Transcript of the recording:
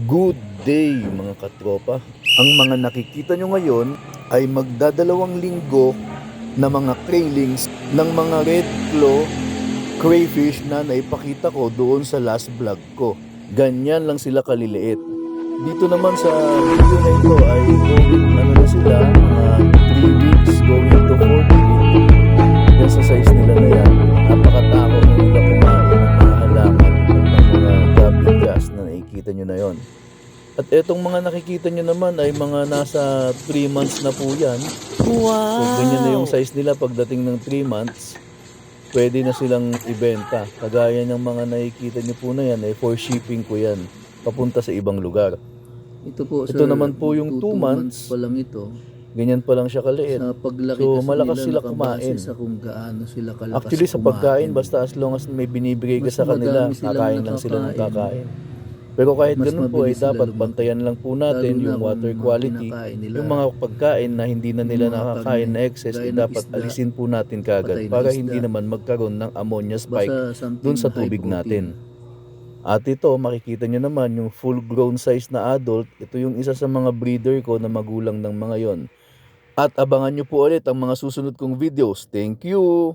Good day mga katropa. Ang mga nakikita nyo ngayon ay magdadalawang linggo na mga trailings ng mga red claw crayfish na naipakita ko doon sa last vlog ko. Ganyan lang sila kaliliit. Dito naman sa video na ito ay going na sila, mga 3 weeks going to 4th week. Yan sa size nila na yan. Napakatako na nila kumain ng mga halaman at ng mga gabi gas na nakikita nyo na yon. At etong mga nakikita nyo naman ay mga nasa 3 months na po yan. So ganyan na yung size nila pagdating ng 3 months. Pwede na silang ibenta. Kagaya ng mga nakikita nyo po na yan ay for shipping ko yan. Papunta sa ibang lugar. Ito po, Ito sir, naman po yung 2 2 months. pa lang ito. Ganyan pa lang siya kaliit. Sa paglaki So kasi malakas nila sila nakabase kumain. sa kung gaano sila kalakas Actually sa pagkain, kumain. basta as long as may binibigay ka Mas sa kanila, madami silang kakain lang sila ng nakakain. kakain. Pero kahit Mas ganun po ay mabilis sila dapat lumaki. bantayan lang po natin Lalo na yung kung water mga quality. kinakain nila, Yung mga pagkain na hindi na yung nila mga nakakain na karne, excess, gaya ay ng dapat isda, alisin po natin patay kagad na para isda, hindi naman magkaroon ng ammonia spike basta something dun sa na high tubig protein. natin. At ito, makikita nyo naman yung full grown size na adult. Ito yung isa sa mga breeder ko na magulang ng mga yon. At abangan nyo po ulit ang mga susunod kong videos. Thank you!